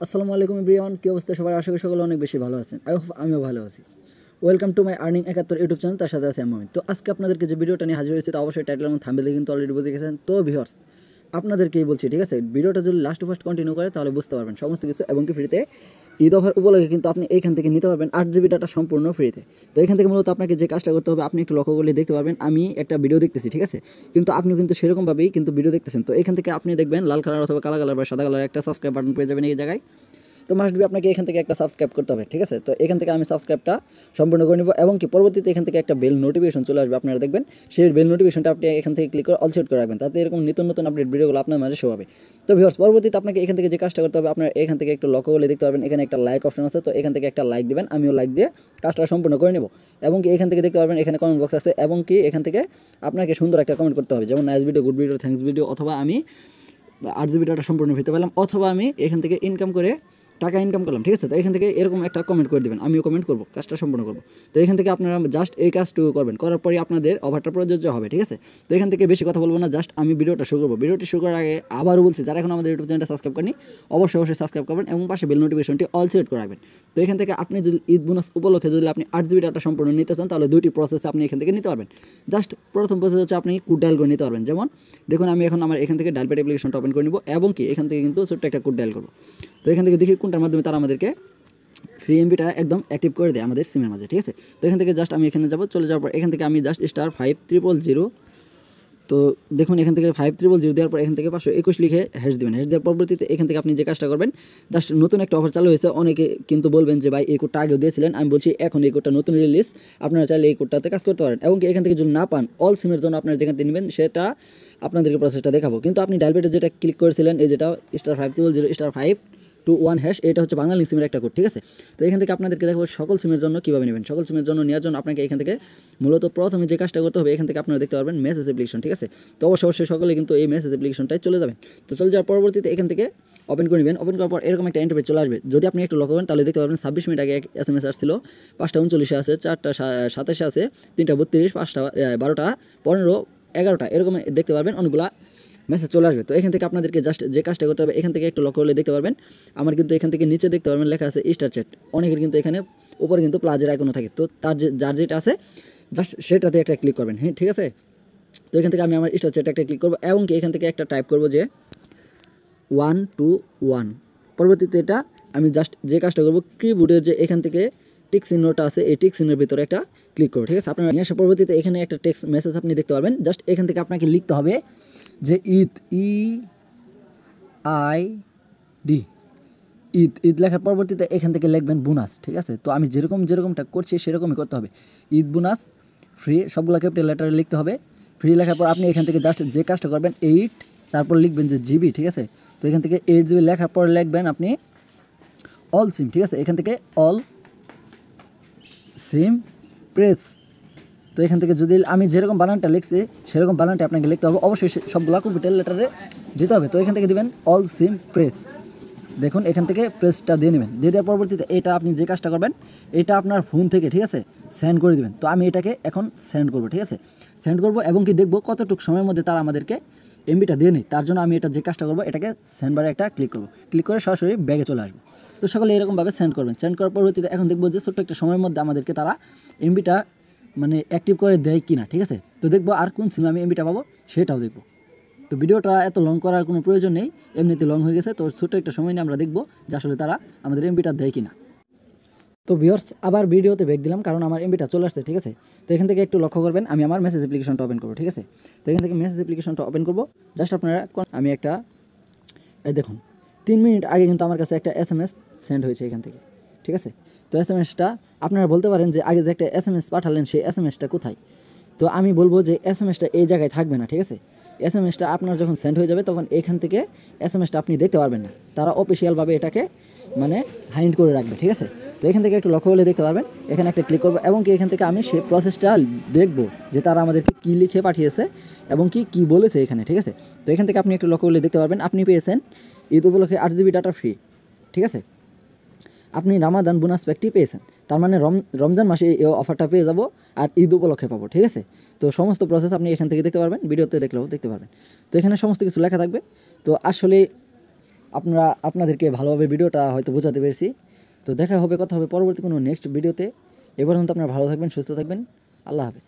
আসসালামু আলাইকুম এভরিওয়ান, কি অবস্থা সবার? আশা করি সকলে অনেক বেশি ভালো আছেন। আই হোপ আমিও ভালো আছি। Welcome to my earning 71 YouTube channel, তার সাথে আছে আমি। তো আজকে আপনাদেরকে যে ভিডিওটা নিয়ে হাজির হয়েছে তা অবশ্যই টাইটেল এবং থাম্বনেলে কিন্তু অলরেডি বুঝে গেছেন। তো ভিউয়ার্স, আপনাদেরকেই বলছি, ঠিক আছে, ভিডিওটা যদি লাস্ট টু ফার্স্ট কন্টিনিউ করে তাহলে বুঝতে পারবেন সমস্ত কিছু, এবং কি ফ্রিতে ঈদ অফার উপলক্ষে কিন্তু আপনি এইখান থেকে নিতে পারবেন 8 GB ডাটা সম্পূর্ণ ফ্রিতে। তো এখান থেকে মূলত আপনাকে যে কাজটা করতে হবে, আপনি একটু লক্ষ্য করলে দেখতে পারবেন আমি একটা ভিডিও দেখতেছি, ঠিক আছে, কিন্তু আপনি কিন্তু সেরকমভাবেই কিন্তু ভিডিও দেখতেছেন। তো এখান থেকে আপনি দেখবেন লাল কালার অথবা কালো কালার বা সাদা কালার একটা সাবস্ক্রাইব বাটন পেয়ে যাবেন এই জায়গায়। তো মাস্ট বি আপনাকে এখান থেকে একটা সাবস্ক্রাইব করতে হবে, ঠিক আছে। তো এখান থেকে আমি সাবস্ক্রাইবটা সম্পূর্ণ করে নিব, এবং কি পরবর্তীতে এখান থেকে একটা বেল নোটিফিকেশন চলে আসবে, আপনারা দেখবেন সেই বেল নোটিফিকেশনটা আপনি এখান থেকে ক্লিক করে অল সেট করে রাখবেন, তাতে এরকম নতুন নতুন আপডেট ভিডিওগুলো আপনার মাঝে শো হবে। তো ভিউয়ার্স, পরবর্তীতে আপনাকে এখান থেকে যে কাজটা করতে হবে, আপনার এখান থেকে একটু লক্ষ্য করলে দেখতে পারবেন এখানে একটা লাইক অপশন আছে। তো এখান থেকে একটা লাইক দিবেন, আমিও লাইক দিয়ে কাজটা সম্পূর্ণ করে নেব। এবং কি এখান থেকে দেখতে পারবেন এখানে কমেন্ট বক্স আছে, এবং কি এখান থেকে আপনাকে সুন্দর একটা কমেন্ট করতে হবে, যেমন nice video, good video, thanks video, অথবা আমি 8 GB ডাটা সম্পূর্ণ পেতে পেলাম, অথবা আমি এখান থেকে ইনকাম করে টাকা ইনকাম করলাম, ঠিক আছে। তো এখান থেকে এরকম একটা কমেন্ট করে দেবেন, আমিও কমেন্ট করবো, কাজটা সম্পূর্ণ করবো। তো এখান থেকে আপনারা জাস্ট এই কাজটুকু করবেন, করার পরে আপনাদের অফারটা প্রযোজ্য হবে, ঠিক আছে। তো এখান থেকে বেশি কথা বলবো না, জাস্ট আমি ভিডিওটা শুরু করবো। ভিডিওটি শুরু করার আগে আবারও বলছি, যারা এখন আমাদের ইউটিউব চ্যানেলটা সাবস্ক্রাইব করেনি অবশ্যই সাবস্ক্রাইব করবেন, এবং পাশে বেল নোটিফিকেশনটি অল সেট করে রাখবেন। তো এখান থেকে আপনি যদি ঈদ বোনাস উপলক্ষে যদি আপনি 8 GB ডাটা সম্পূর্ণ নিতে চান, তাহলে দুইটি প্রসেস আপনি এখান থেকে নিতে পারবেন। জাস্ট প্রথম প্রসেস হচ্ছে আপনি কোড ডায়াল করে নিতে পারবেন। যেমন দেখুন, আমি এখন আমার এখান থেকে ডায়ালপ্যাড অ্যাপ্লিকেশনটা ওপেন করে নিব, এবং কি এখান থেকে কিন্তু ছোট্ট একটা কোড ডায়াল করবো। তো এখান থেকে দেখি কোনটার মাধ্যমে তারা আমাদেরকে ফ্রি এমবিটা একদম অ্যাক্টিভ করে দেয় আমাদের সিমের মাঝে, ঠিক আছে। তো এখান থেকে জাস্ট আমি এখানে যাব, চলে যাওয়ার পর এখান থেকে আমি জাস্ট *5000, তো দেখুন এখান থেকে 5000 দেওয়ার পর এখান থেকে 521 লিখে হ্যাশ দেবেন। হ্যাশ দেওয়ার পরবর্তীতে এখান থেকে আপনি যে কাজটা করবেন, জাস্ট নতুন একটা অফার চালু হয়েছে। অনেকে কিন্তু বলবেন যে ভাই এই কোডটা আগেও দিয়েছিলেন, আমি বলছি এখন এই কোডটা নতুন রিলিজ, আপনারা চাইলে এই কোডটাতে কাজ করতে পারেন। এবং এখান থেকে যদি না পান, অল সিমের জন্য আপনারা যেখান থেকে নেবেন সেটা আপনাদেরকে প্রসেসটা দেখাবো। কিন্তু আপনি ডায়ালপ্যাডে যেটা ক্লিক করেছিলেন, এই যেটা *5000*521#, এটা হচ্ছে বাংলা লিঙ্ক সিমের একটা কোড, ঠিক আছে। তো এখান থেকে আপনাদেরকে দেখাবো সকল সিমের জন্য কীভাবে নেবেন। সকল সিমের জন্য নেওয়ার জন্য আপনাকে এখান থেকে মূলত প্রথমে যে কাজটা করতে হবে, এখান থেকে আপনারা দেখতে পারবেন মেসেজ অ্যাপ্লিকেশন, ঠিক আছে। তো অবশ্যই সকলে কিন্তু এই মেসেজ অ্যাপ্লিকেশনটাই চলে যাবেন। তো চলে যাওয়ার পরবর্তীতে এখান থেকে ওপেন করে নেবেন। ওপেন করার পর এরকম একটা ইন্টারফেস চলে আসবে। যদি আপনি একটু লক্ষ্য করেন তাহলে দেখতে পারবেন 26 মিনিট আগে এক SMS আসছিল, 5:39 আছে, 4:27 আছে, 3:32, 5টা 12টা 15, 11টা, এরকম দেখতে পারবেন অনেকগুলা মেসেজ চলে আসবে। তো এখান থেকে আপনাদেরকে জাস্ট যে কাজটা করতে হবে, এখান থেকে একটু লক্ষ্য করলে দেখতে পারবেন আমার কিন্তু এখান থেকে নিচে দেখতে পারবেন লেখা আছে স্টার চ্যাট। অনেকের কিন্তু এখানে উপরে কিন্তু প্লাজের আইকনও থাকে। তো তার যার যেটা আছে জাস্ট সেটাতে একটা ক্লিক করবেন, হ্যাঁ, ঠিক আছে। তো এখান থেকে আমি আমার স্টার চ্যাটে একটা ক্লিক করবো, এবং কি এখান থেকে একটা টাইপ করবো যে 121। পরবর্তীতে এটা আমি জাস্ট যে কাজটা করবো, কিবোর্ডের যে এখান থেকে টিক চিহ্নটা আছে, এই টিক চিহ্নের ভিতরে একটা ক্লিক করবো, ঠিক আছে। আপনার নিয়ে আসার পরবর্তীতে এখানে একটা টেক্সট মেসেজ আপনি দেখতে পারবেন। জাস্ট এখান থেকে আপনাকে লিখতে হবে যে ঈদ, EID, ঈদ লেখার পরবর্তীতে এখান থেকে লিখবেন বোনাস, ঠিক আছে। তো আমি যেরকমটা করছি সেরকমই করতে হবে। ঈদ বোনাস ফ্রি, সবগুলো ক্যাপিটাল লেটারে লিখতে হবে। ফ্রি লেখার পর আপনি এখান থেকে জাস্ট যে কাজটা করবেন 8, তারপর লিখবেন যে জিবি, ঠিক আছে। তো এখান থেকে 8 GB লেখার পর লিখবেন আপনি অল সিম, ঠিক আছে। এখান থেকে অল সিম প্রেস। তো এখান থেকে যদি আমি যেরকম বানানটা লিখছি সেরকম বানানটা আপনাকে লিখতে হবে, অবশ্যই সবগুলো ক্যাপিটাল লেটারে দিতে হবে। তো এখান থেকে দিবেন অল সিম প্রেস। দেখুন এখান থেকে প্রেসটা দিয়ে নেবেন। দিয়ে দেওয়ার পরবর্তীতে এটা আপনি যে কাজটা করবেন, এটা আপনার ফোন থেকে, ঠিক আছে, সেন্ড করে দেবেন। তো আমি এটাকে এখন সেন্ড করবো, ঠিক আছে, সেন্ড করবো, এবং কি দেখবো কতটুকু সময়ের মধ্যে তারা আমাদেরকে এমবিটা দিয়ে নেই। তার জন্য আমি এটা যে কাজটা করবো, এটাকে সেন্ড বারে একটা ক্লিক করবো, ক্লিক করে সরাসরি ব্যাগে চলে আসবো। তো সকলে এরকমভাবে সেন্ড করবেন। সেন্ড করার পরবর্তীতে এখন দেখবো যে ছোট্ট একটা সময়ের মধ্যে আমাদেরকে তারা এমবিটা মানে অ্যাক্টিভ করে দেয় কিনা, ঠিক আছে। তো দেখবো আর কোন সিমে আমি এমবিটা পাবো সেটাও দেখবো। তো ভিডিওটা এত লং করার কোনো প্রয়োজন নেই, এমনিতে লং হয়ে গেছে। তো ছোটো একটা সময় নিয়ে আমরা দেখবো যে আসলে তারা আমাদের এমবিটা দেয় কিনা। তো ভিউয়ার্স, আবার ভিডিওতে ব্যাক দিলাম কারণ আমার এমবিটা চলে আসছে, ঠিক আছে। তো এখান থেকে একটু লক্ষ্য করবেন, আমি আমার মেসেজ অ্যাপ্লিকেশনটা ওপেন করবো, ঠিক আছে। তো এখান থেকে মেসেজ অ্যাপ্লিকেশনটা ওপেন করবো। জাস্ট আপনারা আমি একটা দেখুন 3 মিনিট আগে কিন্তু আমার কাছে একটা SMS সেন্ড হয়েছে এখান থেকে, ঠিক আছে। তো SMSটা আপনারা বলতে পারেন যে আগে যে একটা SMS পাঠালেন সেই SMSটা কোথায়। তো আমি বলবো যে SMSটা এই জায়গায় থাকবে না, ঠিক আছে। SMSটা আপনার যখন সেন্ড হয়ে যাবে তখন এখান থেকে SMSটা আপনি দেখতে পারবেন না, তারা অফিসিয়ালভাবে এটাকে মানে হাইড করে রাখবে, ঠিক আছে। তো এখান থেকে একটু লক্ষ্য করলে দেখতে পারবেন, এখানে একটা ক্লিক করবো, এবং কি এখান থেকে আমি সেই প্রসেসটা দেখবো যে তারা আমাদেরকে কী লিখে পাঠিয়েছে এবং কি বলেছে এখানে, ঠিক আছে। তো এখান থেকে আপনি একটু লক্ষ্য করলে দেখতে পারবেন আপনি পেয়েছেন ঈদ উপলক্ষে 8 GB ডাটা ফ্রি, ঠিক আছে। আপনি রামাদান বোনাস প্যাকটি পেয়েছেন, তার মানে রমজান মাসে এই অফারটা পেয়ে যাব আর ঈদ উপলক্ষে পাবো, ঠিক আছে। তো সমস্ত প্রসেস আপনি এখান থেকে দেখতে পারবেন, ভিডিওতে দেখলেও দেখতে পারবেন। তো এখানে সমস্ত কিছু লেখা থাকবে। তো আসলে আপনাদেরকে ভালোভাবে ভিডিওটা হয়তো বোঝাতে পেরেছি। তো দেখা হবে, কথা হবে পরবর্তী কোনো নেক্সট ভিডিওতে। এ পর্যন্ত আপনারা ভালো থাকবেন, সুস্থ থাকবেন। আল্লাহ হাফেজ।